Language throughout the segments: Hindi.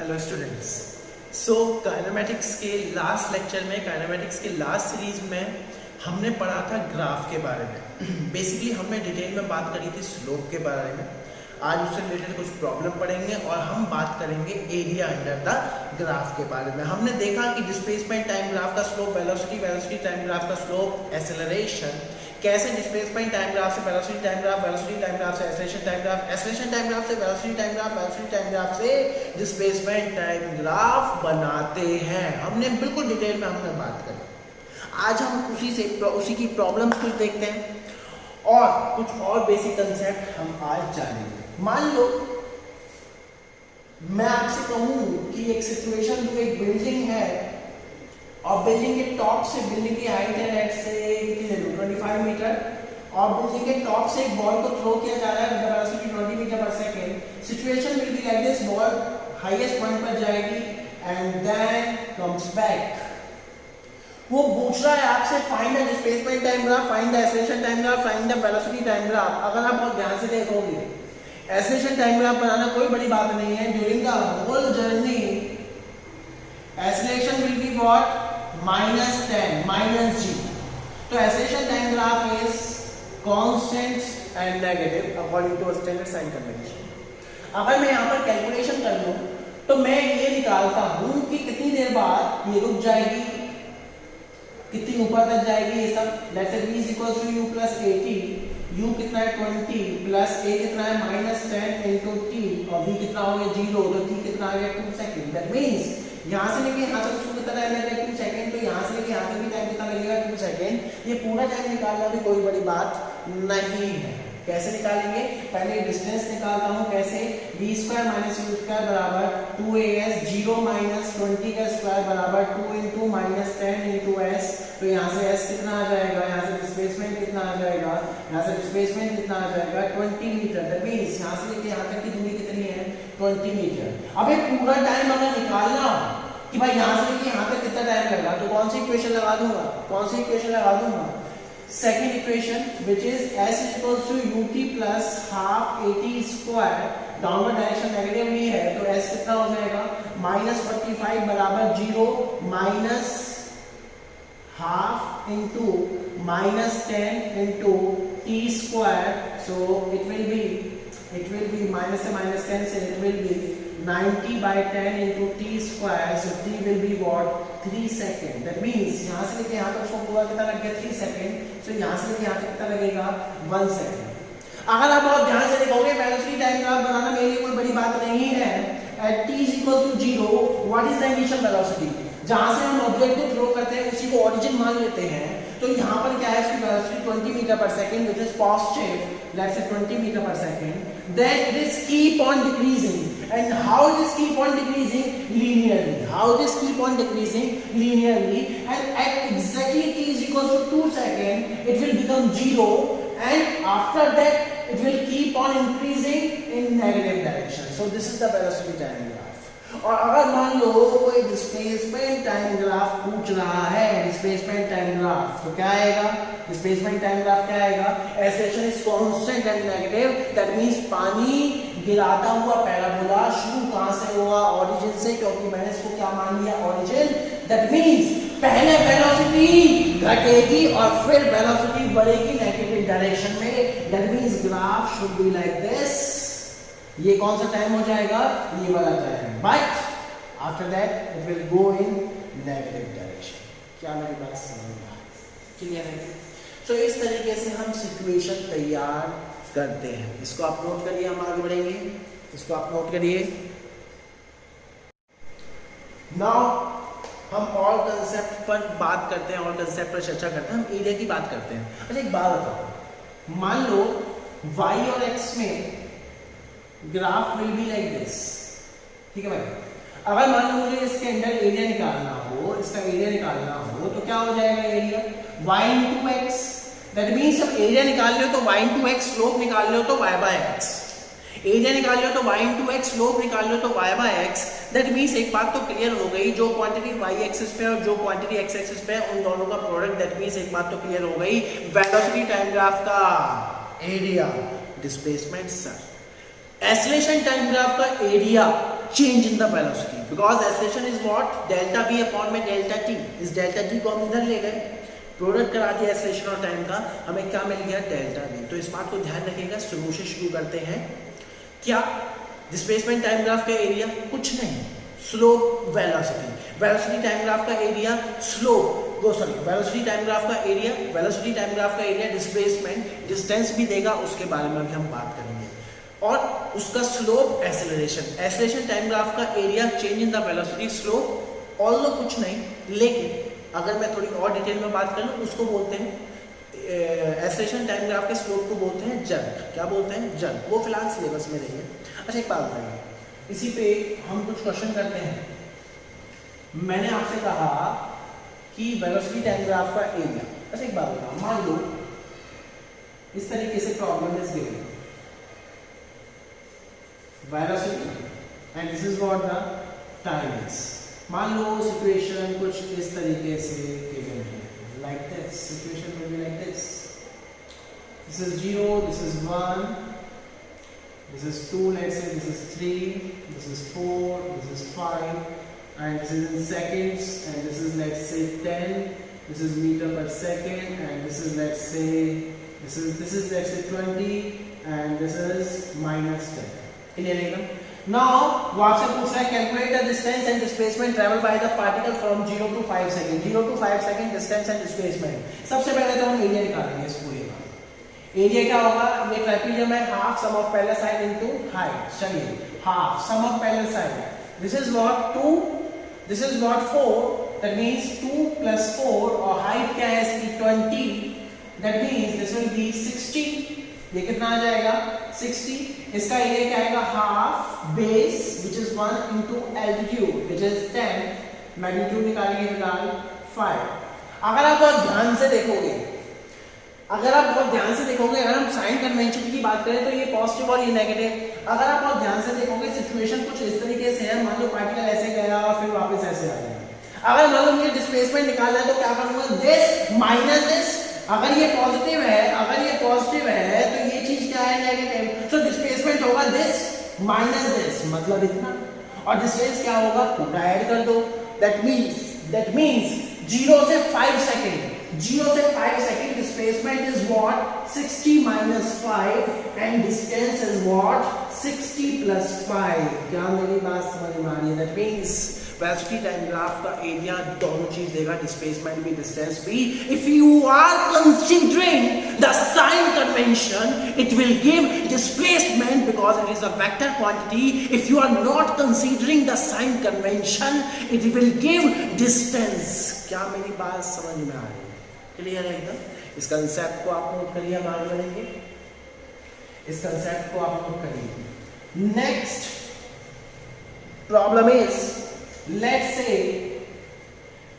Hello students. सो काइनेमेटिक्स के लास्ट लेक्चर में, काइनेमेटिक्स के लास्ट सीरीज में हमने पढ़ा था ग्राफ के बारे में। बेसिकली हमने डिटेल में बात करी थी स्लोप के बारे में। आज उससे रिलेटेड कुछ प्रॉब्लम पढ़ेंगे और हम बात करेंगे एरिया अंडर द ग्राफ के बारे में। हमने देखा कि डिस्प्लेसमेंट टाइम ग्राफ का स्लोप, वेलोसिटी टाइम ग्राफ का स्लोप, एक्सेलरेशन, कैसे डिस्प्लेसमेंट टाइम ग्राफ से velocity time graph, velocity time graph से acceleration time graph, acceleration time graph से velocity time graph, velocity time graph से डिस्प्लेसमेंट टाइम ग्राफ बनाते हैं। हमने बिल्कुल डिटेल में हमने बात करी। आज हम उसी की प्रॉब्लम्स कुछ देखते हैं और कुछ और बेसिक कंसेप्ट हम आज जानेंगे। मान लो मैं आपसे कहूं कि एक सिचुएशन जो एक बिल्डिंग है और बिल्डिंग के टॉप से, बिल्डिंग की हाइट है लेट से कितनी ले लो 25 मीटर, और बिल्डिंग के टॉप से एक बॉल को थ्रो किया जा रहा है with velocity 20 metre per second. Situation will be like this, ball highest point पर जाएगी एंड देन कम्स बैक। वो पूछ रहा है आपसे find the displacement time graph, find the acceleration time graph, find the velocity time graph. अगर आप बहुत ध्यान से देखोगे, एक्सेलरेशन टाइम ग्राफ बनाना कोई बड़ी बात नहीं है। During the whole journey acceleration will be what, -10 -g। तो acceleration time graph is constant and negative according to standard sign convention. अगर मैं यहाँ पर कैलकुलेशन कर लूं तो मैं ये निकालता हूं कि कितनी देर बाद ये रुक जाएगी, कितनी ऊपर तक जाएगी ये सब। Let's say v = u + 80, u कितना है 20 प्लस a कितना है -10 into t, और v कितना हो गया 0, तो t कितना आ गया 2 सेकंड। दैट मींस यहां से लेके यहां तक उसको कितना टाइम लगेगा 2 सेकंड, तो यहां से लेके यहां तक भी टाइम कितना लगेगा 2 सेकंड। ये पूरा टाइम निकालना भी कोई बड़ी बात नहीं है। कैसे निकालेंगे? पहले डिस्टेंस निकालता हूं। कैसे? v² - u² बराबर 2as, 0 - 20 का स्क्वायर बराबर 2 × -10 × s। तो यहां से s कितना आ जाएगा, यहां से डिस्प्लेसमेंट कितना आ जाएगा, यहां से डिस्प्लेसमेंट कितना आ जाएगा 20 मीटर। दैट मींस यहां से लेके यहां तक की दूरी कितनी है 20 मीटर। अब ये पूरा टाइम अगर निकालना हो कि भाई यहां से लेके यहां तक कितना टाइम लगा, तो कौन सी इक्वेशन लगा दूंगा, कौन सी इक्वेशन लगा दूंगा? Second equation which is s = ut plus half 80²। Downward direction negatively है तो s कितना हो जाएगा -45 बराबर 0 minus half into -10 into t²। So it will be minus से -10 से it will be 90/10 into t²। so t will be what 3 second. That means यहां से लेके यहां तक उसको पूरा कितना लग गया 3 सेकंड। सो यहां से लेके यहां तक कितना लगेगा 1 सेकंड। अगर आप बहुत ध्यान से देखोगे वेलोसिटी टाइम ग्राफ बनाना मेरे लिए कोई बड़ी बात नहीं है। At t = 0 what is the initial velocity? जहां से हम ऑब्जेक्ट को थ्रो करते हैं उसी को ओरिजिन मान लेते हैं। तो यहां पर क्या है, इसकी velocity 20 metre per second which is positive, let's say 20 metre per second. Then it is keep on decreasing. And how it is keep on decreasing? Linearly. How it is keep on decreasing? Linearly. And at exactly t = 2 seconds, it will become 0. And after that, it will keep on increasing in negative direction. So this is the velocity time graph. और अगर मान लो कोई डिस्प्लेसमेंट टाइम ग्राफ पूछ रहा है, डिस्प्लेसमेंट टाइम ग्राफ, तो क्या आएगा? डिस्प्लेसमेंट टाइम ग्राफ क्या आएगा? Acceleration is constant and negative. That means पानी गिराता हुआ पैराबोला शुरू कहां से हुआ? ओरिजिन से, क्योंकि मैंने इसको क्या मान लिया ओरिजिन। दैट मींस पहले वेलोसिटी घटेगी और फिर वेलोसिटी बढ़ेगी नेगेटिव डायरेक्शन में। That means graph should be like this. ये कौन सा टाइम हो जाएगा? ये वाला time. But after that it will go in negative direction. क्या मेरी बात समझ में आ रही? क्लियर है? सो इस तरीके से हम सिचुएशन तैयार करते हैं। इसको आप नोट करिए, हम आगे बढ़ेंगे। इसको आप नोट करिए। नाउ हम और कंसेप्ट पर बात करते हैं, और कंसेप्ट पर चर्चा करते हैं। हम एरिया की बात करते हैं। अच्छा एक बात बताओ, मान लो y और x में graph will be like this. ठीक है भाई। अगर मान लो मुझे इसके अंदर एरिया निकालना हो, इसका एरिया निकालना हो, तो क्या हो जाएगा area? y × x। That means जब एरिया निकाल लो तो y × x, स्लोप निकाल लो तो y/x। एरिया निकाल लो तो y × x, स्लोप निकाल लो तो y/x। दैट मींस एक बात तो क्लियर हो गई, जो क्वांटिटी y एक्सिस पे और जो क्वांटिटी x एक्सिस पे है उन दोनों का प्रोडक्ट। दैट मींस एक बात तो क्लियर हो गई, वेलोसिटी टाइम ग्राफ का area displacement sir, acceleration time graph का area change in the velocity, because acceleration is what delta v upon में डेल्टा t। इस डेल्टा t को हम इधर ले गए, प्रोडक्ट करा दिया एक्सेलरेशन और टाइम का, हमें क्या मिल गया डेल्टा v। तो इस बात को ध्यान रखिएगा। शुरू से शुरू करते हैं। क्या डिस्प्लेसमेंट टाइम ग्राफ का एरिया कुछ नहीं, slope velocity, velocity time graph का area, slope velocity time graph का एरिया, वेलोसिटी टाइम ग्राफ का एरिया, डिस्प्लेसमेंट डिस्टेंस भी देगा, उसके बारे में भी हम बात करेंगे, और उसका slope acceleration, acceleration time graph का area, change in the velocity, slope, all कुछ नहीं। लेकिन अगर मैं थोड़ी और डिटेल में बात करूं, उसको बोलते हैं एक्सेलरेशन टाइम ग्राफ के स्लोप को बोलते हैं जंप। क्या बोलते हैं? जंप। वो फिलहाल सिलेबस में नहीं है। अच्छा एक बात बताइए, इसी पे हम कुछ क्वेश्चन करते हैं। मैंने आपसे कहा कि वेलोसिटी टाइम ग्राफ का एरिया। अच्छा एक बात बताओ, मान लो इस तरीके से problem is given, velocity and this is what the time is. मान लो सिचुएशन कुछ इस तरीके से गिवन है, like this. Situation will be like this. This is 0, this is 1, this is 2, let's say this is 3, this is 4, this is 5, and this is in seconds, and this is let's say 10, this is meter per second, and this is let's say this is let's say 20, and this is minus 10. Clear है? Now वो आपसे पूछ रहा है calculate the distance and displacement travel by the particle from 0 to 5 second. 0 to 5 second distance and displacement. सबसे पहले तो हम एरिया निकालेंगे इस पूरे का। एरिया क्या होगा? ये ट्रेपेजियम है, half sum of parallel side into height. चलिए half sum of parallel side, this is what 2, this is what 4, that means 2 + 4, और हाइट क्या है इसकी 20, that means this will be 60। ये कितना आ जाएगा? 60। इसका एरिया क्या आएगा? Half base which is 1 into altitude which is 10, magnitude निकालेंगे फिलहाल 5। अगर आप बहुत ध्यान से देखोगे, अगर हम साइन कन्वेंशन की बात करें तो ये पॉजिटिव और ये नेगेटिव। अगर आप बहुत ध्यान से देखोगे सिचुएशन कुछ इस तरीके से है, मान लो पार्टिकल ऐसे गया और फिर वापस ऐसे आ गया। अगर मान लो मुझे डिस्प्लेसमेंट निकालना है तो क्या करूंगा? This minus this. अगर ये पॉजिटिव है तो ये चीज क्या है? नेगेटिव। सो डिस्प्लेसमेंट होगा दिस माइनस दिस, मतलब इतना, और डिस्टेंस क्या होगा? पूरा ऐड कर दो। दैट मींस 0 से 5 second displacement is what? 60 minus 5 and distance is what? 60 + 5। क्या मेरी बात समझ में आ रही है? That means velocity time graph का एरिया दोनों चीज देगा, डिस्प्लेसमेंट भी डिस्टेंस भी। If you are considering the sign convention it will give displacement because it is a vector quantity. If you are not considering the sign convention it will give distance. क्या मेरी बात समझ में आ रही है? क्लियर है एकदम? इस कंसेप्ट को आप नोट करिए, हम आगे बढ़ेंगे। इस कंसेप्ट को आप नोट करिए। Next problem is, let's say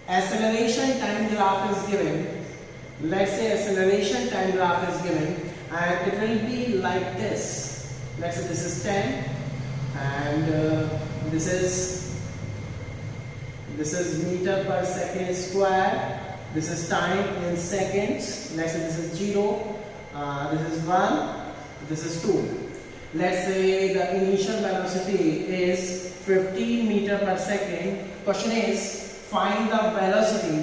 acceleration time graph is given, let's say acceleration time graph is given and it will be like this. Let's say this is 10 and this is meter per second square, this is time in seconds, let's say this is 0, this is 1, this is 2. Let's say the initial velocity is 15 meter per second. Question is find the velocity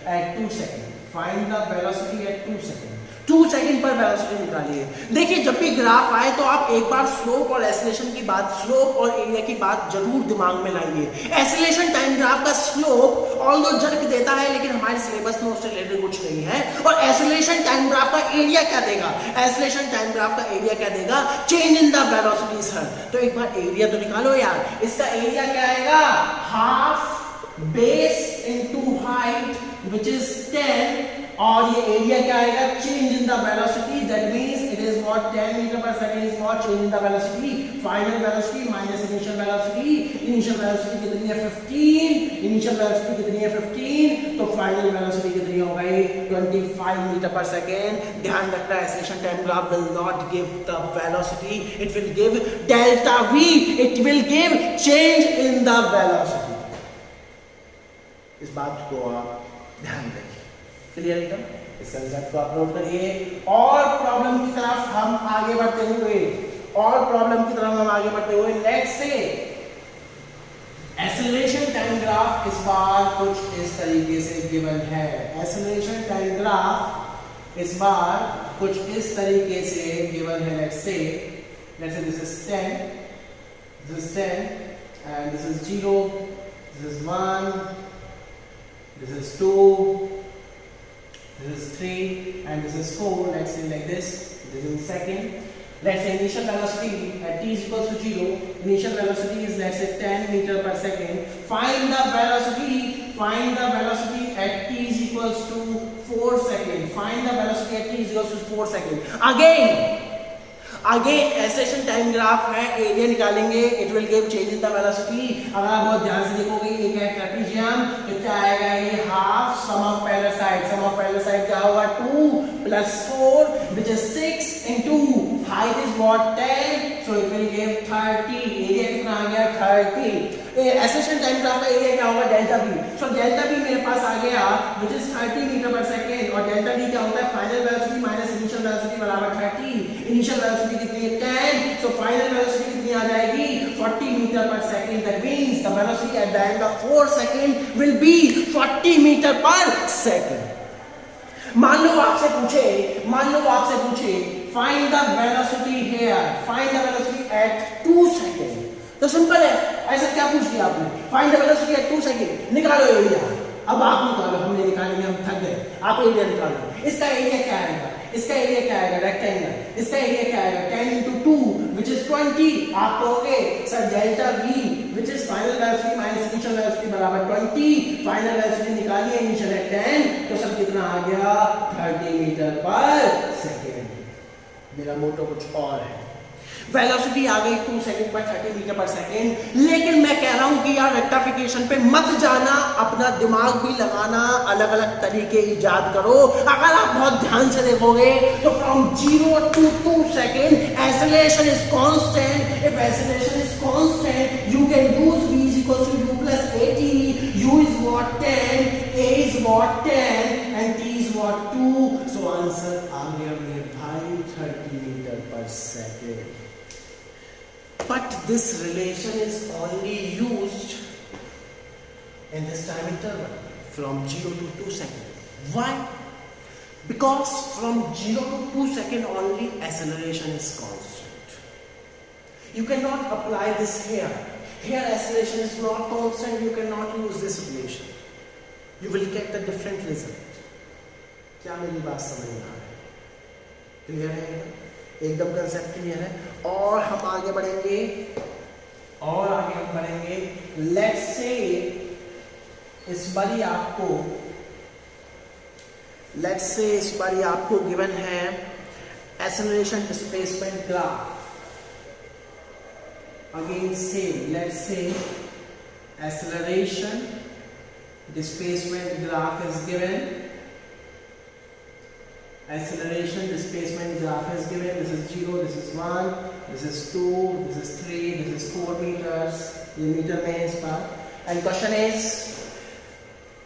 at 2 seconds. Find the velocity at 2 seconds. 2 second पर वेलोसिटी निकालिए। देखिए जब भी ग्राफ आए तो आप एक बार स्लोप और एक्सेलरेशन की बात, स्लोप और एरिया की बात जरूर दिमाग में लाइए। एक्सेलरेशन टाइम ग्राफ का स्लोप ऑल्दो जर्क देता है लेकिन हमारे सिलेबस में उससे रिलेटेड कुछ नहीं है। और एक्सेलरेशन टाइम ग्राफ का एरिया क्या देगा? एक्सेलरेशन टाइम ग्राफ का एरिया क्या देगा? Change in the velocity sir. तो एक बार एरिया तो निकालो यार। इसका एरिया क्या आएगा? Half base into height which is 10, और ये एरिया क्या आएगा? Change in the velocity, that means it is what 10 metre per second is what change in the velocity. Final velocity minus initial velocity. Initial velocity कितनी है? 15। इनिशियल वेलोसिटी कितनी है? 15। तो फाइनल वेलोसिटी कितनी हो गई? 25 मीटर पर सेकंड। ध्यान रखना acceleration time graph will not give the velocity, it will give delta v, it will give change in the velocity. इस बात को आप ध्यान रखिए। क्लियर एकदम? इस कंसेप्ट को आप नोट करिए और प्रॉब्लम की तरफ हम आगे बढ़ते हुए और प्रॉब्लम की तरफ हम आगे बढ़ते हुए, let's say acceleration time graph इस बार कुछ इस तरीके से गिवन है। एक्सेलरेशन टाइम ग्राफ इस बार कुछ इस तरीके से गिवन है। Let's say this is 10, this is 10, and this is 0, this is 1, this is 2, this is 3, and this is 4. Let's say like this. This is in second. Let's say initial velocity at t is equals to 0. Initial velocity is, let's say, 10 meter per second. Find the velocity at t is equals to 4 seconds. Find the velocity at t is equals to 4 seconds. Again acceleration time graph है, एरिया निकालेंगे, it will give change in the velocity. अगर आप बहुत ध्यान से देखोगे ये क्या है, ट्रेपेजियम, तो क्या आएगा, ये half sum of parallel side. Sum of parallel side क्या होगा, 2 + 4 which is 6 into height is what, 10, so it will give 30। Area कितना आ गया, 30। एक्सेलरेशन टाइम ग्राफ का एरिया क्या होगा, delta v। So delta v मेरे पास आ गया which is 30 metre per second, और डेल्टा v क्या होता है, final velocity minus initial velocity बराबर 30। इनिशियल वेलोसिटी कितनी है, 10, सो फाइनल वेलोसिटी कितनी आ जाएगी, 40 metre per second. That means the velocity at the end of 4 second will be 40 metre per second. मान लो आपसे पूछे find the velocity here, find the velocity at 2 second, तो सिंपल है, ऐसा क्या पूछ लिया आपने, find the velocity at 2 second, निकालो एरिया। अब आप निकालो, हमने निकालेंगे, हम थक गए, आप एरिया निकालो। इसका एरिया क्या आएगा, रेक्टेंगल, इसका एरिया क्या आएगा, 10 into 2 which is 20। आप कहोगे sir delta v which is final velocity minus initial velocity बराबर 20। फाइनल वेलोसिटी निकालिए, इनिशियल है 10, तो सर कितना आ गया, 30 मीटर पर सेकेंड। मेरा मोटो कुछ और है, वेलोसिटी आ गई 2 सेकंड पर 30 मीटर पर सेकंड। लेकिन मैं कह रहा हूं कि यार रेक्टिफिकेशन पे मत जाना, अपना दिमाग भी लगाना, अलग अलग तरीके इजाद करो। अगर आप बहुत ध्यान से देखोगे तो from 0 to 2 second acceleration is constant. If acceleration is constant you can use v is equals to u plus at। u is what, 10, a is what, 10, and t is what, 2। so answer आ गया मेरे भाई 30 metre per second. But this relation is only used in this time interval from 0 to 2 seconds. Why? Because from 0 to 2 seconds only acceleration is constant. You cannot apply this here. Here acceleration is not constant. You cannot use this relation. You will get a different result. क्या मेरी बात समझ में आ रही है? क्लियर है? एकदम कंसेप्ट क्लियर है। और हम आगे बढ़ेंगे, लेट्स से इस बारी आपको गिवन है acceleration displacement graph. Again same, let's say acceleration displacement graph is given. Acceleration displacement graph is given. This is 0, this is 1, this is 2, this is 3, this is 4 meters. ये मीटर में है इस बार। And question is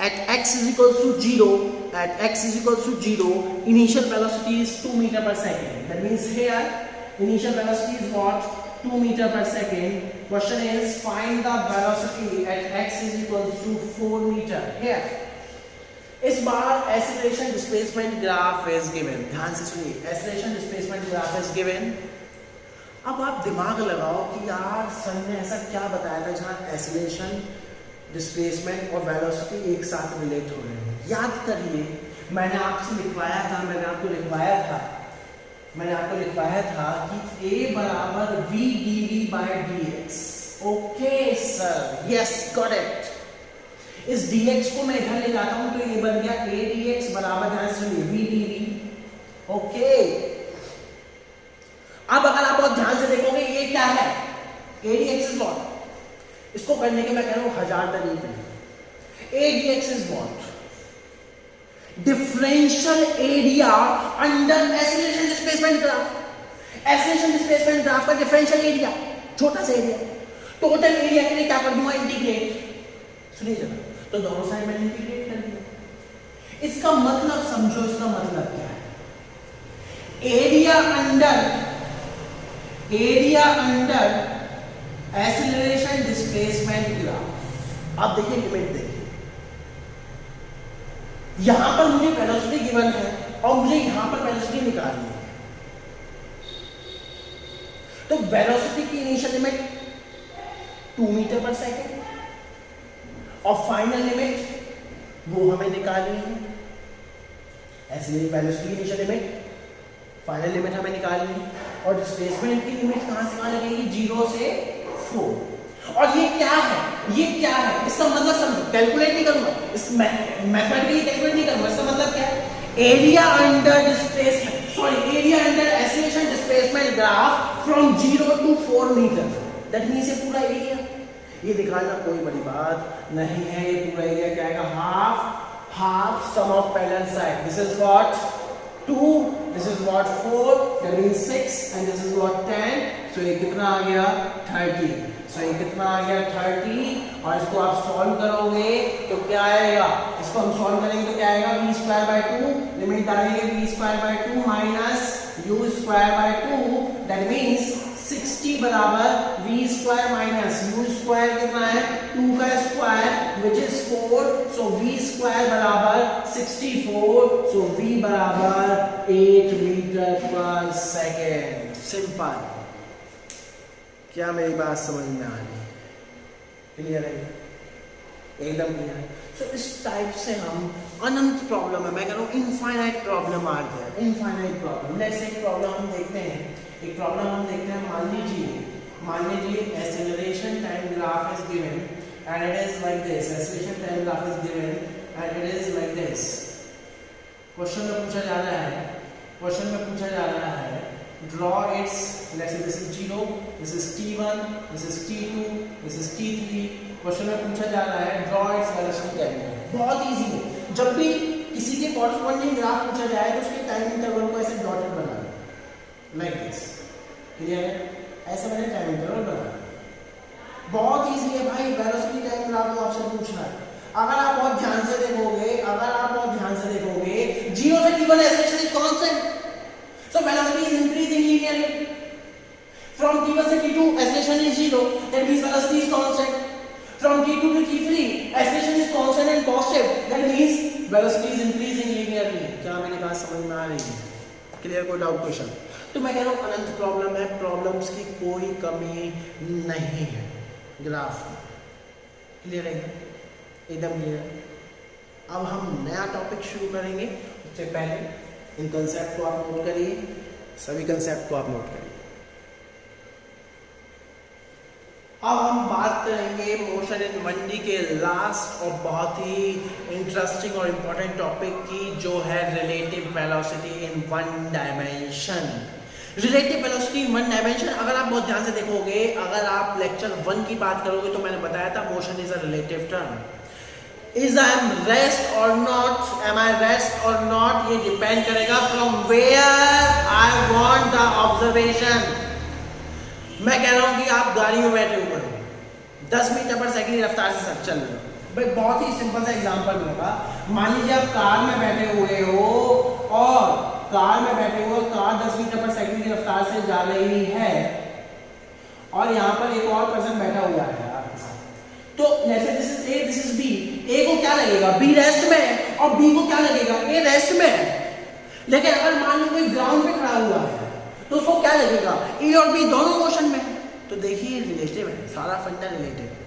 at x is equals to 0, initial velocity is 2 meter per second. That means here initial velocity is what, 2 meter per second. Question is find the velocity at x is equals to 4 meter. Here इस बार acceleration displacement graph is given. ध्यान से सुनिए, acceleration displacement graph is given. अब आप दिमाग लगाओ कि यार सर ने ऐसा क्या बताया था जहां एक्सेलरेशन डिस्प्लेसमेंट और वेलोसिटी एक साथ रिलेट हो रहे हैं। याद करिए, मैंने आपको लिखवाया था कि a बराबर v dv by dx। Okay sir, yes got it. इस dx को मैं इधर ले जाता हूं तो ये बन गया a dx बराबर, ध्यान से सुनिए, v dv। ओके, अब अगर आप बहुत ध्यान से देखोगे ये क्या है, a dx इज व्हाट। इसको करने के मैं कह रहा हूं 1000 तरीके। a dx is what, differential area under acceleration displacement graph. Acceleration displacement graph का डिफरेंशियल एरिया, छोटा सा एरिया। टोटल एरिया के लिए क्या कर दूंगा, इंटीग्रेट। सुनिए जरा, तो दोनों साइड में इंटीग्रेट कर दिया। इसका मतलब समझो, इसका मतलब क्या है, area under area under acceleration displacement graph. अब देखिए लिमिट देखिए, यहां पर मुझे वेलोसिटी गिवन है और मुझे यहां पर वेलोसिटी निकालनी है। तो वेलोसिटी की initial limit 2 metre per second और फाइनल लिमिट वो हमें निकालनी है। ऐसे वेलोसिटी की इनिशियल लिमिट, फाइनल लिमिट हमें निकालनी है और डिस्प्लेसमेंट की लिमिट कहां से कहां लगेगी? 0 से 4। और ये क्या है? ये क्या है? इसका मतलब समझो, कैलकुलेट नहीं करूंगा, इस मैथमेटिकली कैलकुलेट नहीं करूंगा। इसका मतलब क्या है? Area under displacement, sorry, area under acceleration displacement graph from 0 to 4 metre. That means ये पूरा एरिया, ये निकालना कोई बड़ी बात नहीं है। ये पूरा एरिया क्या आएगा? Half sum of parallel side. This is what 2, this is what 4, that means 6 and this is what 10। सो ये कितना आ गया? 30। सो ये कितना आ गया? 30। और इसको आप सॉल्व करोगे तो क्या आएगा? इसको हम सॉल्व करेंगे तो क्या आएगा? v²/2, लिमिट डालेंगे v²/2 minus u²/2, that means 60 बराबर v² माइनस u² कितना है? 2 का square which is 4। So v² बराबर 64। सो v बराबर 8 मीटर पर सेकेंड। सिंपल। क्या मेरी बात समझ में आ रही है? क्लियर है? एकदम क्लियर है। सो इस टाइप से हम अनंत प्रॉब्लम है, मैं कह रहा हूँ इनफाइनाइट प्रॉब्लम आ गया, इनफाइनाइट प्रॉब्लम। लेट्स एक प्रॉब्लम हम देखते हैं, एक प्रॉब्लम हम देखते हैं। मान लीजिए acceleration time graph is given and it is like this. Acceleration time graph is given and it is like this. Question में पूछा जा रहा है draw its, let's say this is 0, this is t1, this is t2, this is t3। Question में पूछा जा रहा है draw its velocity टाइम। बहुत इजी है, जब भी किसी के कॉरस्पॉन्डिंग ग्राफ पूछा जाए तो उसके टाइम इंटरवल को ऐसे डॉटेड बना लो, लाइक दिस। क्लियर है? ऐसे मैंने टाइम इंटरवल बना। बहुत इजी है भाई, वेलोसिटी टाइम ग्राफ को आपसे पूछना है। अगर आप बहुत ध्यान से देखोगे, 0 से t1 acceleration is constant, so velocity is increasing linearly. From t1 to t2 acceleration is 0, that means velocity is constant. From t2 to t3 acceleration is constant and positive, that means velocity is increasing linearly. क्या मेरी बात समझ में आ रही है? क्लियर? कोई डाउट क्वेश्चन? तो मैं कह रहा हूँ अनंत प्रॉब्लम है, प्रॉब्लम्स की कोई कमी नहीं है ग्राफ में। क्लियर है? एकदम क्लियर। अब हम नया टॉपिक शुरू करेंगे, उससे पहले इन कंसेप्ट को आप नोट करिए, सभी कंसेप्ट को आप नोट करिए। अब हम बात करेंगे मोशन इन 1D के लास्ट और बहुत ही इंटरेस्टिंग और इंपॉर्टेंट टॉपिक की, जो है रिलेटिव वेलोसिटी इन 1 डायमेंशन। रिलेटिव वेलोसिटी इन 1 डायमेंशन, अगर आप बहुत ध्यान से देखोगे, अगर आप लेक्चर 1 की बात करोगे तो मैंने बताया था motion is a relative term. Is I am rest or not, am I rest or not, ये डिपेंड करेगा from where I want the observation। मैं कह रहा हूं कि आप गाड़ी में बैठे हुए हो, 10 मीटर पर सेकंड की रफ्तार से चल रहे हो। भाई बहुत ही सिंपल सा एग्जांपल दूंगा। मान लीजिए आप कार में बैठे हुए हो और कार 10 मीटर पर सेकंड की रफ्तार से जा रही है और यहाँ पर एक और पर्सन बैठा हुआ है आपके साथ। तो जैसे this is A, this is B. A को क्या लगेगा? बी रेस्ट में है, और बी को क्या लगेगा? ए रेस्ट में है। लेकिन अगर मान लो कोई ग्राउंड पे खड़ा हुआ है तो उसको क्या लगेगा? ए और बी दोनों मोशन में है। तो देखिए रिलेटिव है, सारा फंडा रिलेटिव है।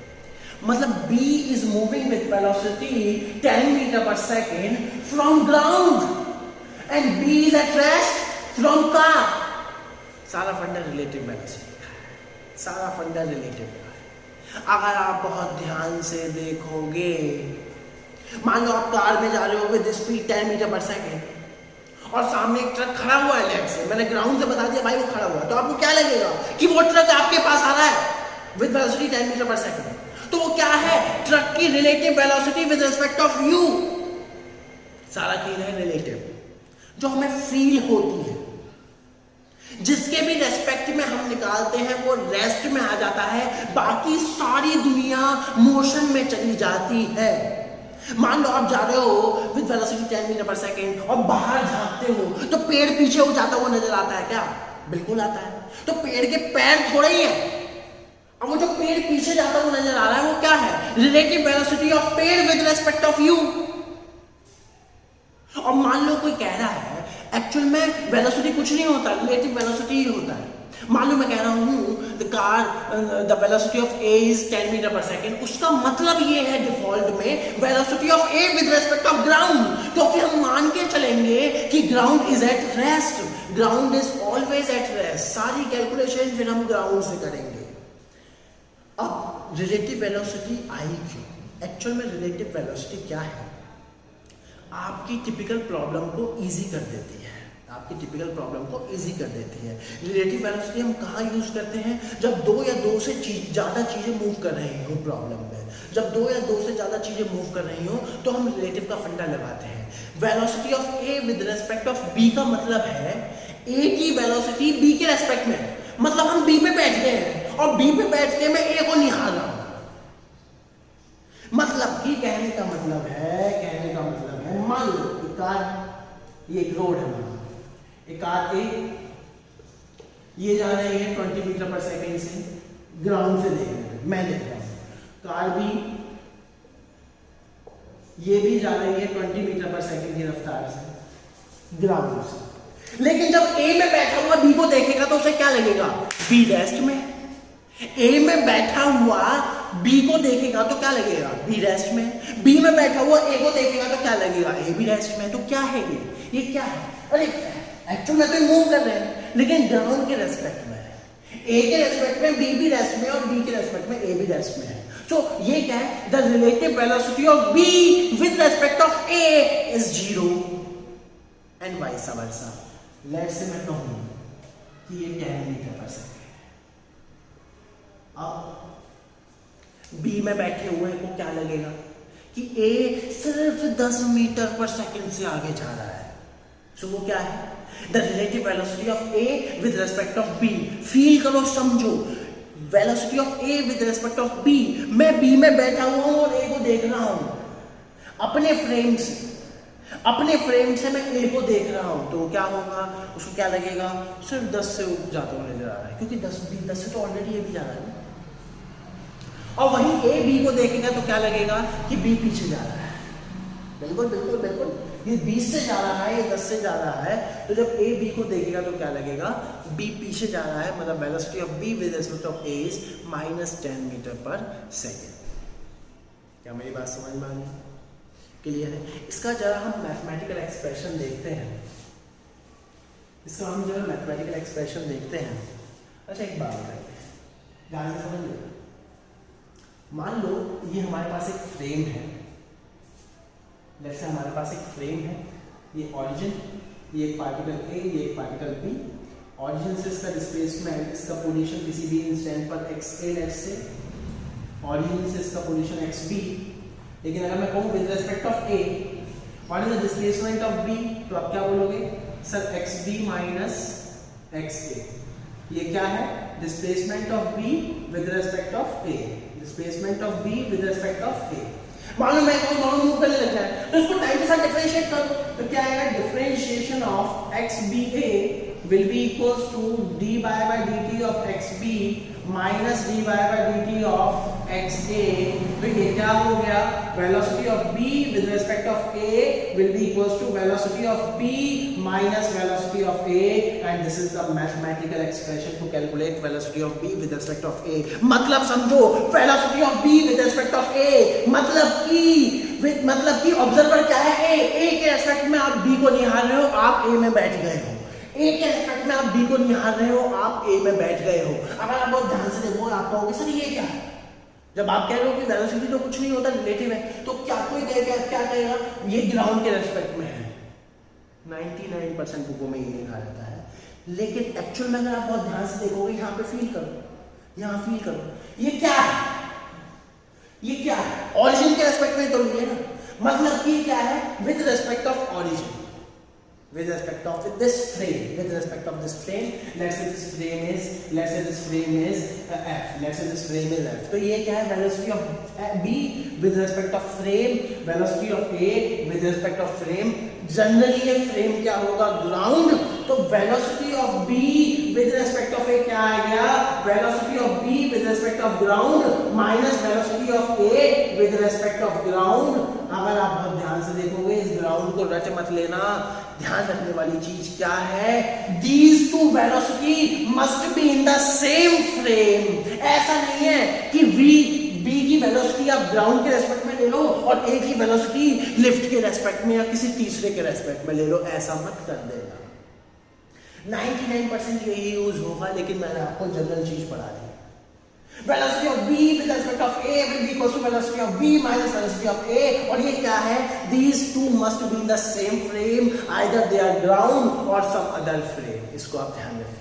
मतलब B is moving with velocity 10 metre per second from ground and B is at rest from car. सारा फंडा रिलेटिव वेलोसिटी का है, सारा फंडा रिलेटिव का है। अगर आप बहुत ध्यान से देखोगे, मान लो आप कार में जा रहे हो with speed 10 metre per second और सामने एक ट्रक खड़ा हुआ है लेफ्ट से, मैंने ग्राउंड से बता दिया भाई वो खड़ा हुआ है, तो आपको क्या लगेगा कि वो ट्रक आपके पास आ रहा है with velocity 10 metre per second. तो वो क्या है? ट्रक की relative velocity with respect of you. सारा खेल है रिलेटिव, जो हमें फील होती है, जिसके भी रेस्पेक्ट में हम निकालते हैं वो रेस्ट में आ जाता है, बाकी सारी दुनिया मोशन में चली जाती है। मान लो आप जा रहे हो with velocity 10 metre per second और बाहर झांकते हो तो पेड़ पीछे हो जाता हुआ नजर आता है क्या? बिल्कुल आता है। तो पेड़ के पैर थोड़े ही है। अब वो जो पेड़ पीछे जाता हुआ नजर आ रहा है वो क्या है? रिलेटिव वेलोसिटी ऑफ पेड़ विद रिस्पेक्ट ऑफ यू। और मान लो कोई कह रहा है एक्चुअल में वेलोसिटी कुछ नहीं होता, रिलेटिव वेलोसिटी ही होता है। मान लो मैं कह रहा हूं the velocity of A is 10 metre per second, उसका मतलब ये है डिफॉल्ट में velocity of A with respect of ground, क्योंकि हम मान के चलेंगे कि ground is at rest, ground is always at rest. सारी कैलकुलेशन फिर हम ग्राउंड से करेंगे। अब रिलेटिव वेलोसिटी आई क्यों? एक्चुअल में रिलेटिव वेलोसिटी क्या है? आपकी टिपिकल प्रॉब्लम को इजी कर देती है, आपकी टिपिकल प्रॉब्लम को इजी कर देती है। रिलेटिव वेलोसिटी हम कहाँ यूज करते हैं? जब दो या दो से ज़्यादा चीज़ें मूव कर रही हो प्रॉब्लम में, जब दो या दो से ज़्यादा चीज़ें मूव कर रही हो तो हम रिलेटिव का फंडा लगाते हैं। Velocity of A with respect of B का मतलब है ए की वेलोसिटी बी के रेस्पेक्ट में, मतलब हम बी पे बैठ गए हैं और बी पे बैठ के मैं ए को निहार रहा हूं। मतलब कि कहने का मतलब है मान लो एक कार, ये एक रोड है, मान लो एक कार ए ये जा रही है 20 मीटर पर सेकेंड से, ग्राउंड से देख रहे हैं, मैं देख रहा हूं। कार बी ये भी जा रही है 20 मीटर पर सेकेंड की रफ्तार से, ग्राउंड से। लेकिन जब ए में बैठा हुआ बी को देखेगा तो उसे क्या लगेगा? बी रेस्ट में। ए में बैठा हुआ बी को देखेगा तो क्या लगेगा? बी रेस्ट में। बी में बैठा हुआ ए को देखेगा तो क्या लगेगा? ए बी रेस्ट में। तो क्या है ये क्या है? अरे एक्चुअल में तो मूव कर रहे हैं लेकिन ग्राउंड के रेस्पेक्ट में है। ए के रेस्पेक्ट में बी भी रेस्ट में और बी के रेस्पेक्ट में ए भी रेस्ट में है। सो ये क्या है? The relative velocity of B with respect of A is 0 and vice versa. Let's say मैं कहूं कि ये 10 मीटर पर सेकेंड, अब बी में बैठे हुए को क्या लगेगा कि ए सिर्फ 10 मीटर पर सेकेंड से आगे जा रहा है। सो वो क्या है? The relative velocity of A with respect of B. Feel करो, समझो, velocity of A with respect of B. मैं बी में बैठा हुआ हूं और ए को देख रहा हूं अपने फ्रेम से मैं ए को देख रहा हूं, तो क्या होगा? उसको क्या लगेगा? सिर्फ 10 से जाता हुआ नजर आ रहा है, क्योंकि 10 से तो ऑलरेडी ए भी जा रहा है। और वहीं ए बी को देखेगा तो क्या लगेगा कि बी पीछे जा रहा है। बिल्कुल ये 20 से जा रहा है, ये 10 से जा रहा है, तो जब ए बी को देखेगा तो क्या लगेगा? बी पीछे जा रहा है, मतलब velocity of B with respect of A is -10 metre per second. क्या मेरी बात समझ में आ रही? क्लियर है? इसका जरा हम मैथमेटिकल एक्सप्रेशन देखते हैं। अच्छा एक बात बताइए, ध्यान से समझ लो। मान लो ये हमारे पास एक फ्रेम है, जैसे हमारे पास एक फ्रेम है, ये ऑरिजिन, ये एक पार्टिकल ए, ये एक पार्टिकल बी। ऑरिजिन से इसका डिस्प्लेसमेंट, इसका पोजीशन किसी भी इंस्टेंट पर X A let's say, origin से इसका पोजीशन एक्स बी। लेकिन अगर मैं कहूँ with respect of A, what is the displacement of B, तो आप क्या बोलोगे? Sir X B minus X A. ये क्या है? Displacement of B with respect of A, displacement of B with respect of A. मान लो मैं कहूँ दोनों मूव करने लग जाए तो इसको टाइम के साथ डिफरेंशिएट करो, तो क्या आएगा? Differentiation of x B A will be equals to dy by dt of xb minus dy by dt of xa। तो ये क्या हो गया? velocity of b with respect of a will be equals to velocity of b minus velocity of a, and this is the mathematical expression to calculate velocity of b with respect of a। मतलब समझो, velocity of b with respect of a मतलब कि ऑब्जर्वर क्या है? a के रेस्पेक्ट में आप b को निहार रहे हो, आप a में बैठ गए हो। ए के रेस्पेक्ट में आप बी को निहार रहे हो, आप ए में बैठ गए हो। अगर आप बहुत ध्यान से देखो आप कहोगे सर ये क्या है? जब आप कह रहे हो कि वेलोसिटी तो कुछ नहीं होता, रिलेटिव है, तो क्या कोई कहेगा, क्या कहेगा? ये ग्राउंड के रेस्पेक्ट में है। 99% बुकों में ये लिखा रहता है, लेकिन एक्चुअल में अगर आप बहुत ध्यान से देखोगे, यहाँ पे फील करो, यहाँ फील करो, ये क्या है? ये क्या है? ऑरिजिन के रेस्पेक्ट में तो लिए ना, मतलब कि क्या है? With respect of origin, with respect of this frame, let's say this frame is f, तो ये क्या है? velocity of b with respect of frame, velocity of a with respect of frame। Generally ये फ्रेम क्या होगा? ग्राउंड। तो velocity of b with respect of A क्या आ गया, velocity of B with respect of ground minus velocity of A with respect of ground. अगर आप बहुत ध्यान से देखोगे, इस ग्राउंड को रट मत लेना, ध्यान रखने वाली चीज क्या है, these to velocity must be in the same frame. ऐसा नहीं है कि बी की वेलोसिटी आप ग्राउंड के रेस्पेक्ट में ले लो और ए की वेलोसिटी लिफ्ट के रेस्पेक्ट में या किसी तीसरे के रेस्पेक्ट में ले लो, ऐसा मत कर देना। 99% यही यूज होगा, लेकिन मैंने आपको जनरल चीज पढ़ा दी। Velocity of B with respect of A will be equal to velocity of B minus velocity of A, और ये क्या है, these two must be in the same frame, either they are ground और सम अदर फ्रेम। इसको आप ध्यान रखिएगा,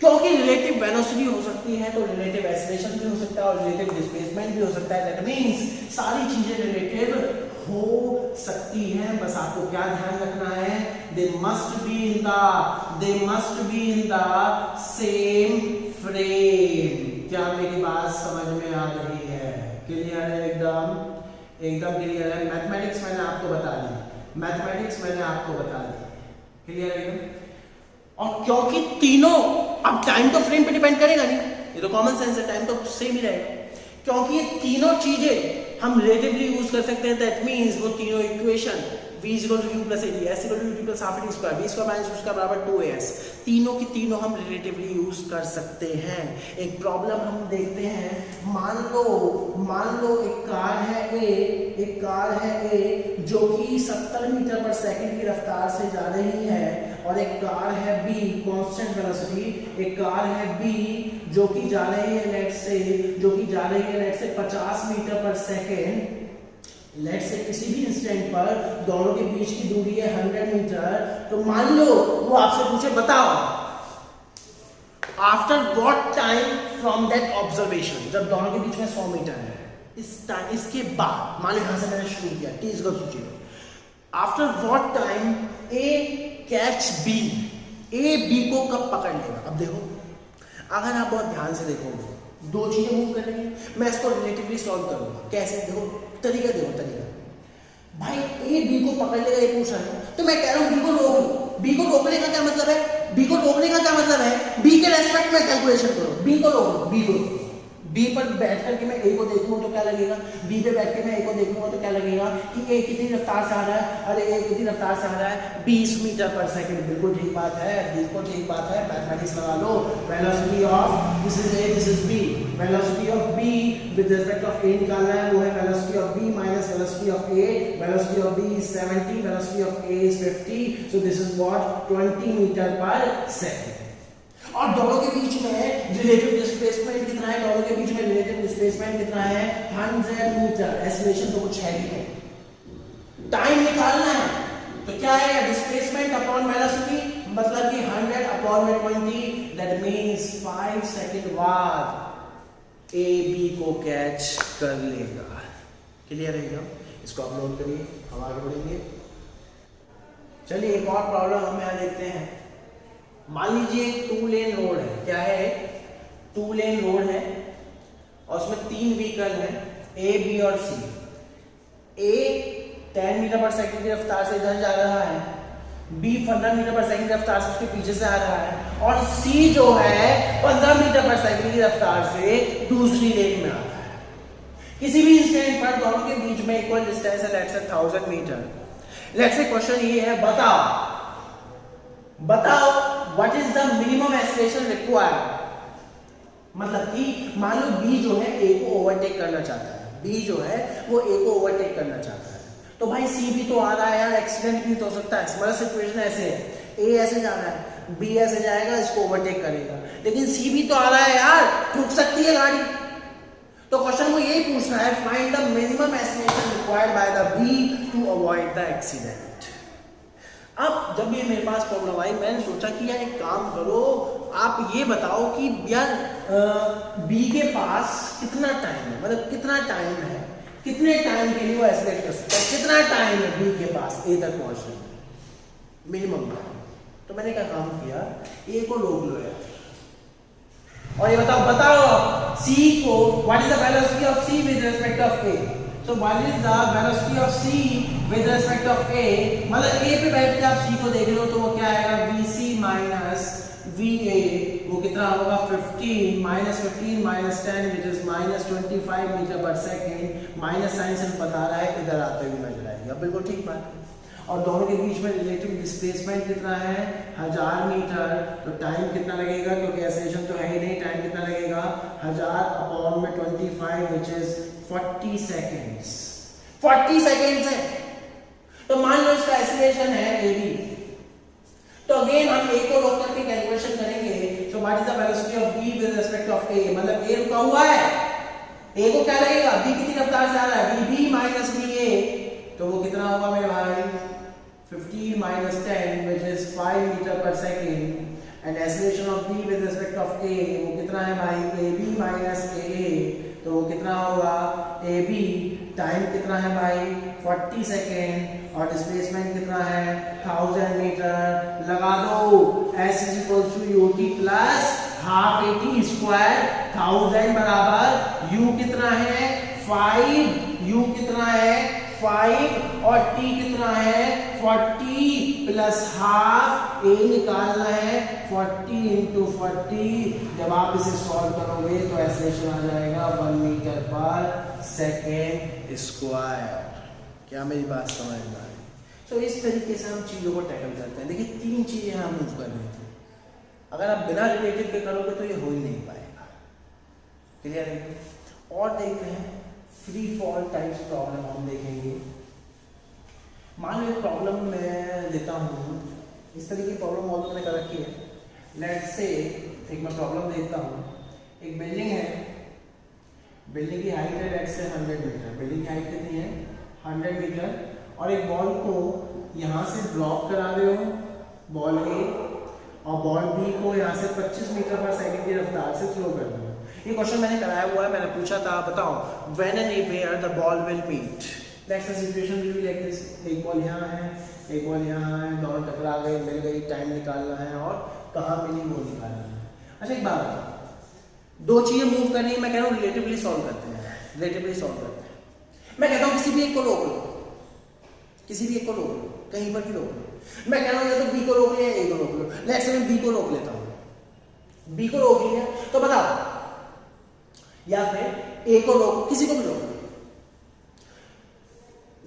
क्योंकि रिलेटिव वेलोसिटी हो सकती है तो रिलेटिव एक्सेलरेशन भी हो सकता है और रिलेटिव डिस्प्लेसमेंट भी हो सकता है। दैट मींस सारी चीजें रिलेटिव हो सकती हैं, बस आपको क्या ध्यान रखना है, they must be in the same frame. क्या मेरी बात समझ में आ रही है? क्लियर है? एकदम क्लियर है। मैथमेटिक्स मैंने आपको बता दी, क्लियर है? और क्योंकि तीनों, अब टाइम तो फ्रेम पे डिपेंड करेगा नहीं, ये तो कॉमन सेंस है, टाइम तो सेम ही रहेगा। क्योंकि ये तीनों चीजें हम रिलेटिवली यूज कर सकते हैं, दैट मींस वो तीनों equation v = u + ad, s = u + ½ d² v² - u² = 2as, तीनों की तीनों हम रिलेटिवली यूज कर सकते हैं। एक प्रॉब्लम हम देखते हैं, मान लो एक कार है ए जो कि 70 मीटर पर सेकंड की रफ्तार से जा रही है, और एक कार है बी कांस्टेंट वेलोसिटी, एक कार है बी जो कि जा रही है लेट से 50 मीटर पर सेकंड, लेट से किसी भी इंस्टेंट पर दोनों के बीच की दूरी है 100 मीटर। तो मान लो वो आपसे पूछे, बताओ after what time from that observation, जब दोनों के बीच में 100 मीटर है, इसके बाद मान लो यहां से मैंने शुरू किया, टी को सोचिए, after what time A catch B, A B को कब पकड़ लेगा। अब देखो, अगर आप बहुत ध्यान से देखोगे, दो चीजें मूव करेंगे, मैं इसको रिलेटिवली सॉल्व करूंगा। कैसे? देखो तरीका भाई, ए बी को पकड़ लेगा, ये पूछ रहा है, तो मैं कह रहा हूं बी को रोक लो। बी को रोकने का क्या मतलब है, बी के रेस्पेक्ट में कैलकुलेशन करो, बी को रोक लो, बी पर बैठ करके मैं ए को देखूंगा तो क्या लगेगा, बी पे बैठ के मैं ए को देखूंगा तो क्या लगेगा कि ए कितनी रफ्तार से आ रहा है, अरे ए कितनी रफ्तार से आ रहा है, 20 मीटर पर सेकंड। बिल्कुल ठीक बात है, मैथमेटिक्स लगा लो। Velocity of this is A, this is B, velocity of B with respect of A निकालना है, वो है velocity of B minus velocity of A. Velocity of B is 70, velocity of A is 50, so this is what 20 metre per second. और दोनों के बीच में रिलेटिव डिस्प्लेसमेंट कितना है, 100 मीटर। एक्सेलरेशन तो कुछ है ही नहीं, टाइम निकालना है तो क्या है, डिस्प्लेसमेंट अपॉन वेलोसिटी, मतलब कि 100 अपॉन 20, दैट मींस 5 सेकंड बाद ए बी को कैच कर लेगा। क्लियर है? इसको आप नोट करिए, हम आगे बढ़ेंगे। चलिए एक और प्रॉब्लम हम यहां देखते हैं। मान लीजिए 2 लेन रोड है, क्या है, 2 लेन रोड है और उसमें 3 व्हीकल है, ए बी और सी। ए 10 मीटर पर सेकंड की रफ्तार से इधर जा रहा है, बी 15 मीटर पर सेकंड की रफ्तार से उसके पीछे से आ रहा है, और सी जो है 15 मीटर पर सेकंड की रफ्तार से दूसरी लेन में आ रहा है। किसी भी इंस्टेंट पर दोनों के बीच में इक्वल डिस्टेंस है, let's say 1000 metre. Let's say question ये है, बताओ what is the minimum acceleration required. मतलब कि मान लो बी जो है ए को ओवरटेक करना चाहता है, तो भाई सी भी तो आ रहा है यार, एक्सीडेंट भी तो हो सकता है। मतलब सिचुएशन ऐसे है, ए ऐसे जा रहा है, बी ऐसे जाएगा, इसको ओवरटेक करेगा, लेकिन सी भी तो आ रहा है यार, रुक सकती है गाड़ी। तो क्वेश्चन को यही पूछना है, find the minimum acceleration required by the B to avoid the accident. अब जब ये मेरे पास प्रॉब्लम आई, मैंने सोचा कि यार एक काम करो, आप ये बताओ कि यार बी के पास कितना टाइम है, मतलब कितना टाइम है, कितने टाइम के लिए वो एक्सेलरेट कर सकता है, कितना टाइम है बी के पास ए तक पहुंचने में, मिनिमम टाइम। तो मैंने क्या काम किया, ए को रोक लो यार, और ये बताओ सी को, what is the velocity of C with respect of A. So what is the velocity of C with respect of A? मतलब A पे बैठ के आप C को देख रहे हो तो वो क्या आएगा, VC minus VA वो कितना होगा 15 minus 10 which is minus 25 metre per second, minus sign से बता रहा है इधर आते हुए नजर आएगा, बिल्कुल ठीक बात है। और दोनों के बीच में रिलेटिव डिस्प्लेसमेंट कितना है 1000 मीटर, तो टाइम कितना लगेगा क्योंकि एक्सेलरेशन तो है ही नहीं, टाइम कितना लगेगा 1000 अपॉन में 25 विच इज 40 सेकेंड्स, 40 सेकेंड्स है। तो मान लो इसका एक्सेलरेशन है AB, तो अगेन हम A को रोक करके कैलकुलेशन करेंगे। So what is the velocity of B with respect of A, मतलब A रुका हुआ है, A को क्या लगेगा B कितनी रफ्तार से आ रहा है VB माइनस VA, तो वो कितना होगा मेरे भाई 15 minus 10 which is 5 meter per second, and acceleration of B with respect of A वो कितना है भाई AB minus AA, तो वो कितना होगा AB, टाइम कितना है भाई 40 सेकेंड और डिस्प्लेसमेंट कितना है 1000 मीटर, लगा दो S is equals to UT plus half AT square 1000 बराबर U कितना है 5, U कितना है 5 और T कितना है 40 प्लस हाफ, A निकालना है 40 इंटू 40, जब आप इसे सॉल्व करोगे तो एक्सेलरेशन आ जाएगा 1 मीटर पर सेकेंड स्क्वायर। क्या मेरी बात समझ में आई? तो इस तरीके से हम चीज़ों को टैकल करते हैं। देखिए 3 चीज़ें हम मूव कर रहे थे, अगर आप बिना रिलेटिव के करोगे तो ये हो ही नहीं पाएगा, क्लियर है? और देखते हैं फ्री फॉल टाइप्स प्रॉब्लम हम देखेंगे। मान लो एक प्रॉब्लम मैं देता हूँ, इस तरीके की प्रॉब्लम और मैंने कर रखी है। लेट्स से एक मैं प्रॉब्लम देता हूँ, एक बिल्डिंग है, बिल्डिंग की हाइट है लेट्स से 100 मीटर, बिल्डिंग की हाइट कितनी है 100 मीटर, और एक बॉल को यहाँ से ड्रॉप करा रहे हो बॉल A, और बॉल B को यहाँ से 25 मीटर पर सेकंड की रफ्तार से थ्रो कर रहे हो। ये क्वेश्चन मैंने कराया हुआ है, मैंने पूछा था बताओ when and where the ball will meet. That's the situation will be like this, एक बॉल यहाँ है, एक बॉल यहाँ है, दोनों टकरा गए, मिल गई, टाइम निकालना है और कहाँ मिली वो निकालना है। अच्छा एक बात बताओ, 2 चीजें मूव करनी है, मैं कह रहा हूँ रिलेटिवली सॉल्व करते हैं, रिलेटिवली सॉल्व करते हैं। मैं कहता हूँ किसी भी एक को रोक लो, किसी भी एक को रोक लो, कहीं पर भी रोक लो। मैं कह रहा हूँ या तो B को रोक लिया या A को रोक लो। लेट्स से मैं B को रोक लेता हूँ, B को रोक लिया तो बताओ, या फिर A को रोक, किसी को भी रोक लो।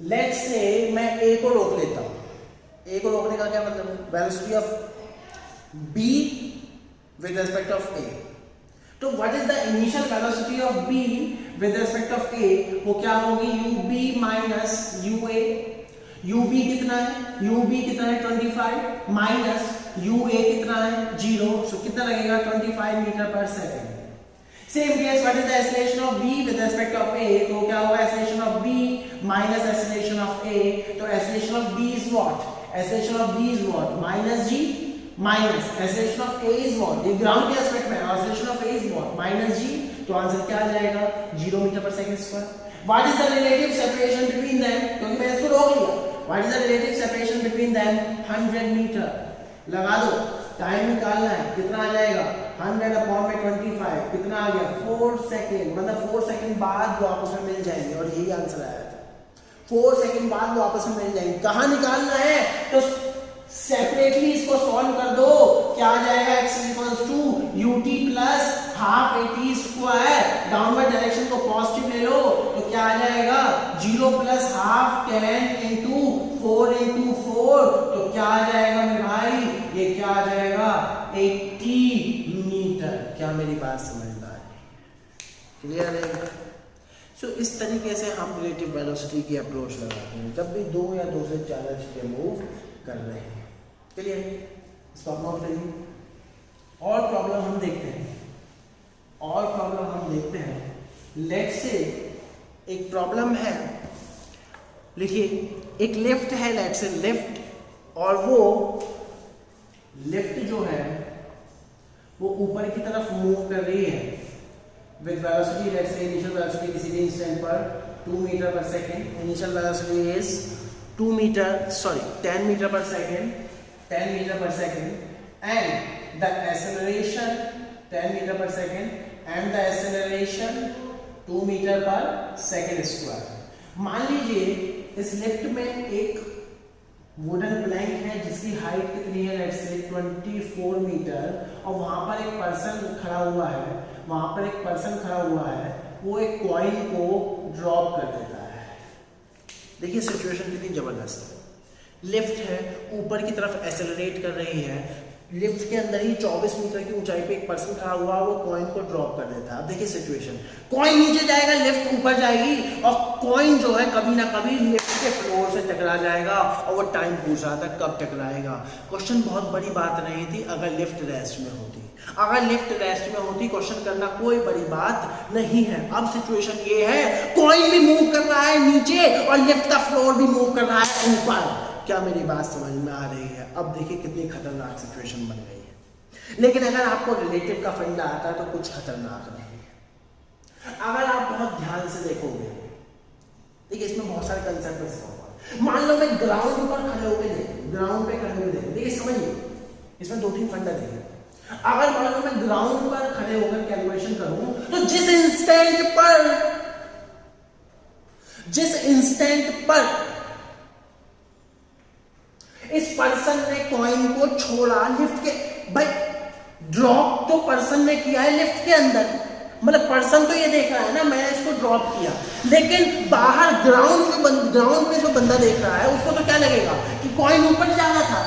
लेट्स से मैं A को रोक लेता हूं, A को रोकने का क्या मतलब है, velocity of B with respect of A, तो what is the initial velocity of B with respect of A, वो क्या होगी UB माइनस UA। UB कितना है, UB कितना है 25 माइनस UA कितना है 0, सो कितना लगेगा 25 metre per second. Same case what is the acceleration of B with respect of A, तो क्या होगा acceleration of B minus acceleration of A, तो acceleration of B is what, acceleration of B is what minus G minus acceleration of A is what, ये ग्राउंड के एस्पेक्ट में acceleration of A is what minus G, तो आंसर क्या आ जाएगा 0 metre per second square. What is the relative separation between them, क्योंकि मैंने इसको रोक लिया, what is the relative separation between them 100 metre, लगा दो, टाइम निकालना है, कितना आ जाएगा 100 अपॉन में 25, कितना आ गया 4 सेकेंड, मतलब 4 सेकेंड बाद वो आपस में मिल जाएंगे, और यही आंसर आया था 4 सेकेंड बाद वो आपस में मिल जाएंगे। कहाँ निकालना है, तो सेपरेटली इसको सॉल्व कर दो, क्या आ जाएगा x equals to ut plus half at square, downward direction को पॉजिटिव ले लो, तो क्या आ जाएगा 0 प्लस हाफ 10 इंटू 4 इंटू 4, तो क्या आ जाएगा मेरे भाई, ये क्या आ जाएगा 80 मीटर। क्या मेरी बात समझ में आ रही है, क्लियर है? सो इस तरीके से हम रिलेटिव वेलोसिटी की अप्रोच लगाते हैं जब भी 2 या 2 से ज़्यादा चीजें मूव कर रहे हैं, क्लियर? इसको आप नोट करिए। और प्रॉब्लम हम देखते हैं, और प्रॉब्लम हम देखते हैं। लेट्स से एक प्रॉब्लम है, लिखिए एक लिफ्ट है, लेट्स से लिफ्ट, और वो लिफ्ट जो है वो ऊपर की तरफ मूव कर रही है with velocity, let's say initial velocity किसी भी इंस्टेंट पर 2 metre per second, initial velocity is 10 metre per second, 10 metre per second, and the acceleration 10 metre per second and the acceleration 2 metre per second square. मान लीजिए इस लिफ्ट में एक वुडन प्लैंक है जिसकी हाइट कितनी है, लेट्स से 24 मीटर, और वहां पर एक पर्सन खड़ा हुआ है, वहां पर एक पर्सन खड़ा हुआ है, वो एक कॉइन को ड्रॉप कर देता है। देखिए सिचुएशन कितनी जबरदस्त है। लिफ्ट है, ऊपर की तरफ एक्सेलरेट कर रही है, लिफ्ट के अंदर ही 24 मीटर की ऊंचाई पे एक पर्सन खड़ा हुआ, वो कॉइन को ड्रॉप कर देता है। अब देखिए सिचुएशन, कॉइन नीचे जाएगा, लिफ्ट ऊपर जाएगी, और कॉइन जो है कभी ना कभी लिफ्ट के फ्लोर से टकरा जाएगा, और वो टाइम पूछ रहा था कब टकराएगा। क्वेश्चन बहुत बड़ी बात नहीं थी अगर लिफ्ट रेस्ट में होती। अगर लिफ्ट रेस्ट में होती क्वेश्चन करना कोई बड़ी बात नहीं है। अब सिचुएशन ये है, कॉइन भी मूव कर रहा है नीचे और लिफ्ट का फ्लोर भी मूव कर रहा है ऊपर। क्या मेरी बात समझ में आ रही है? अब देखिए कितनी खतरनाक सिचुएशन बन गई है। लेकिन अगर आपको रिलेटिव का फंडा आता है तो कुछ खतरनाक नहीं है। अगर आप बहुत ध्यान से देखोगे, देखिए इसमें बहुत सारे कंसेप्ट। मान लो मैं ग्राउंड पर खड़े होकर देखूं, ग्राउंड पे खड़े होकर देखूं, देखिए समझिए इसमें 2-3 फंडा देखिए। अगर मान लो मैं ग्राउंड पर खड़े होकर कैलकुलेशन करूं, तो जिस इंस्टेंट पर इस पर्सन ने कॉइन को छोड़ा लिफ्ट के, भाई ड्रॉप तो पर्सन ने किया है लिफ्ट के अंदर, मतलब पर्सन तो ये देख रहा है ना मैंने इसको ड्रॉप किया, लेकिन बाहर ग्राउंड में जो बंदा देख रहा है उसको तो क्या लगेगा कि कॉइन ऊपर जा रहा था,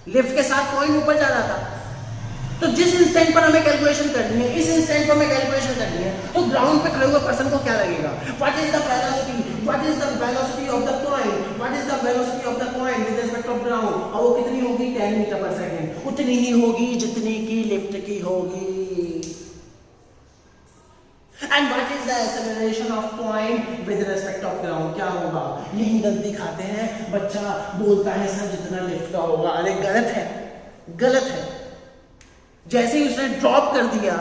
लिफ्ट के साथ कॉइन ऊपर जा रहा था। तो जिस इंस्टेंट पर हमें कैलकुलेशन करनी है, इस इंस्टेंट पर हमें कैलकुलेशन करनी है, तो ग्राउंड पे खड़े हुए पर्सन को क्या लगेगा, what is the velocity of the coin with respect of ground, और वो कितनी होगी 10 मीटर पर सेकंड, उतनी ही होगी जितनी की लिफ्ट की होगी। And what is the acceleration of coin with respect of ground, क्या होगा? यही गलती खाते हैं, बच्चा बोलता है सर जितना लिफ्ट का होगा, अरे गलत है। जैसे ही उसने ड्रॉप कर दिया,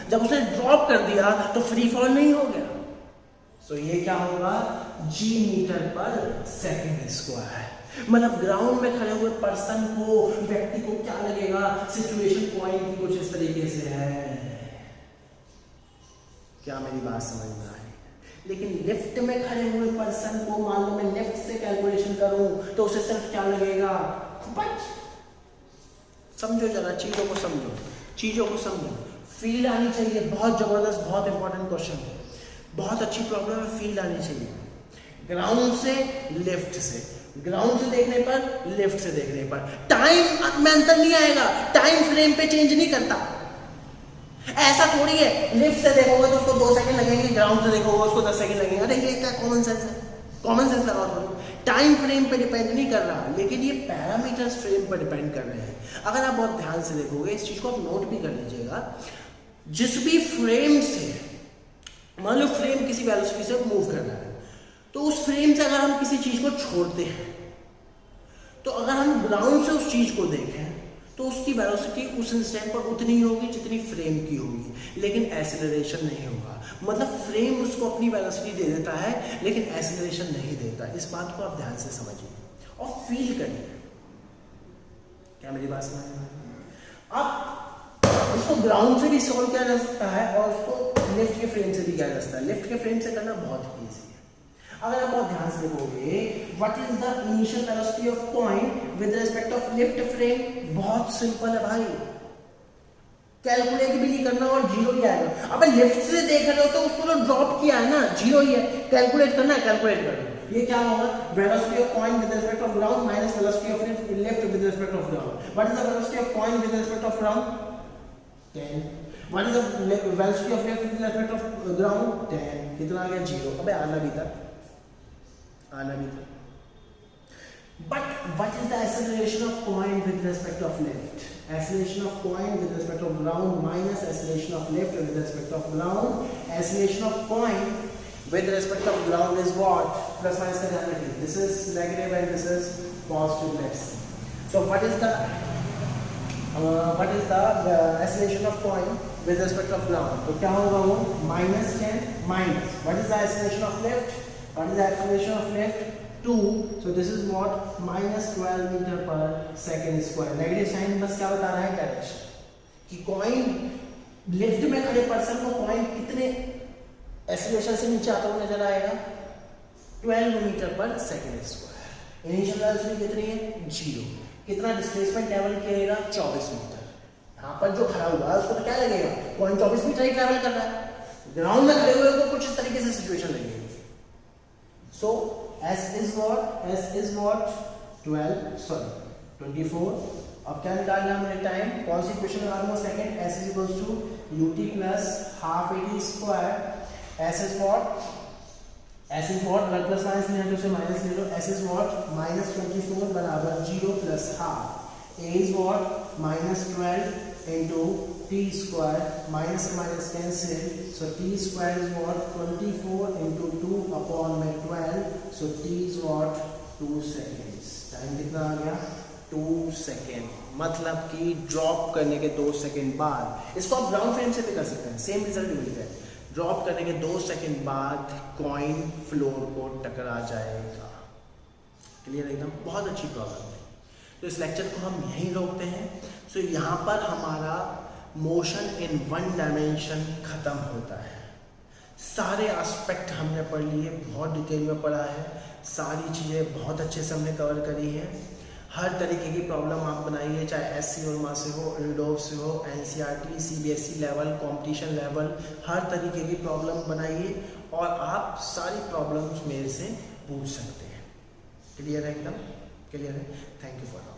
जब उसने ड्रॉप कर दिया तो फ्री फॉल नहीं हो गया। सो ये क्या होगा, जी मीटर पर सेकंड स्क्वायर। मतलब ग्राउंड में खड़े हुए पर्सन को, व्यक्ति को क्या लगेगा, सिचुएशन कॉइन की कुछ इस तरीके से है। क्या मेरी बात समझ में आई? लेकिन लिफ्ट में खड़े हुए पर्सन को मान लो मैं लेफ्ट से कैलकुलेशन करूं तो उसे सिर्फ क्या लगेगा, समझो जरा, चीजों को समझो, फील आनी चाहिए। बहुत जबरदस्त, बहुत इंपॉर्टेंट क्वेश्चन है, बहुत अच्छी प्रॉब्लम है, फील आनी चाहिए। ग्राउंड से लिफ्ट से, ग्राउंड से देखने पर लिफ्ट से देखने पर टाइम में अंतर नहीं आएगा, टाइम फ्रेम पे चेंज नहीं करता। ऐसा थोड़ी है लिफ्ट से देखोगे तो उसको 2 सेकंड लगेंगे, ग्राउंड से देखोगे उसको 10 सेकंड लगेंगे। अरे ये क्या कॉमन सेंस है, कॉमन सेंस लगाओ थोड़ा। टाइम फ्रेम पे डिपेंड नहीं कर रहा, लेकिन ये पैरामीटर्स फ्रेम पर डिपेंड कर रहे हैं। अगर आप बहुत ध्यान से देखोगे, इस चीज को आप नोट भी कर लीजिएगा, जिस भी फ्रेम से, मान लो फ्रेम किसी वेलोसिटी से मूव कर रहा है, तो उस फ्रेम से अगर हम किसी चीज को छोड़ते हैं, तो अगर हम ग्राउंड से उस चीज को देखें तो उसकी वेलोसिटी उस इंस्टेंट पर उतनी ही होगी जितनी फ्रेम की होगी, लेकिन एक्सेलरेशन नहीं होगा। मतलब फ्रेम उसको अपनी वेलोसिटी दे देता है लेकिन एक्सेलरेशन नहीं देता। इस बात को आप ध्यान से समझिए और फील करिए। क्या मेरी बात समझ में आई? अब इसको ग्राउंड से भी सॉल्व किया जा सकता है और उसको लिफ्ट के फ्रेम से भी किया जा सकता है। लिफ्ट के फ्रेम से करना बहुत ईजी है। अगर आप बहुत ध्यान से देखोगे, what is the initial velocity of coin with respect of lift frame, बहुत सिंपल है भाई, कैलकुलेट भी नहीं करना और जीरो ही आएगा। अब लिफ्ट से देख रहे हो तो उसको तो ड्रॉप किया है ना, जीरो ही है, कैलकुलेट करना है, कैलकुलेट करो। ये क्या होगा, velocity of coin with respect of ground minus velocity of lift with respect of ground. What is the velocity of coin with respect of ground, 10। What is the velocity of lift with respect of ground, 10। कितना आ गया, जीरो। अबे आना भी था। But what is the acceleration of coin with respect of lift? Acceleration of coin with respect of ground minus acceleration of lift with respect of ground. Acceleration of coin with respect of ground is what? Plus minus का ध्यान रखिए। This is negative and this is positive. Let's see. So what is the acceleration of coin with respect of ground? तो क्या होगा वो, -10 minus. What is the acceleration of lift? What is the acceleration of lift? 2. So this is what, -12 metre per second square. Negative sign बस क्या बता रहा है, डायरेक्शन, कि कॉइन लिफ्ट में खड़े पर्सन को कॉइन कितने एक्सेलरेशन से नीचे आता हुआ नजर आएगा, 12 metre per second square. Initial velocity कितनी है 0। कितना डिस्प्लेसमेंट ट्रेवल किएगा 24 मीटर। यहाँ पर जो खड़ा हुआ है उसको तो क्या लगेगा 0.24 मीटर ही ट्रेवल कर रहा है, ग्राउंड में खड़े हुए को कुछ इस तरीके से सिचुएशन लगेगी। सो S is what 24। अब क्या निकालना है हमने टाइम, कौन सी इक्वेशन लगा दूंगा second, S is equals to ut plus half at square। S is what plus minus नहीं है तो उसे माइनस ले लो। S is what -24 बराबर 0 plus half. A is what -12 into t square, minus से minus cancel, so t square is what 24 into 2 upon में 12, so t is what 2 seconds। Time कितना आ गया 2 सेकेंड, मतलब कि ड्रॉप करने के 2 सेकेंड बाद, इसको आप ग्राउंड फ्रेम से भी कर सकते हैं, सेम रिजल्ट मिलता है। ड्रॉप करने के 2 सेकेंड बाद कॉइन फ्लोर को टकरा जाएगा। क्लियर एकदम, बहुत अच्छी प्रॉब्लम है। तो इस लेक्चर को हम यहीं रोकते हैं। सो यहाँ पर हमारा मोशन इन 1 डायमेंशन खत्म होता है। सारे एस्पेक्ट हमने पढ़ लिए, बहुत डिटेल में पढ़ा है, सारी चीज़ें बहुत अच्छे से हमने कवर करी है। हर तरीके की प्रॉब्लम आप बनाइए, चाहे SC और माँ से हो, रिडोव से हो, NCERT, CBSE level, competition level, हर तरीके की प्रॉब्लम बनाइए और आप सारी प्रॉब्लम्स मेरे से पूछ सकते हैं। क्लियर है एकदम, क्लियर है। Thank you for now.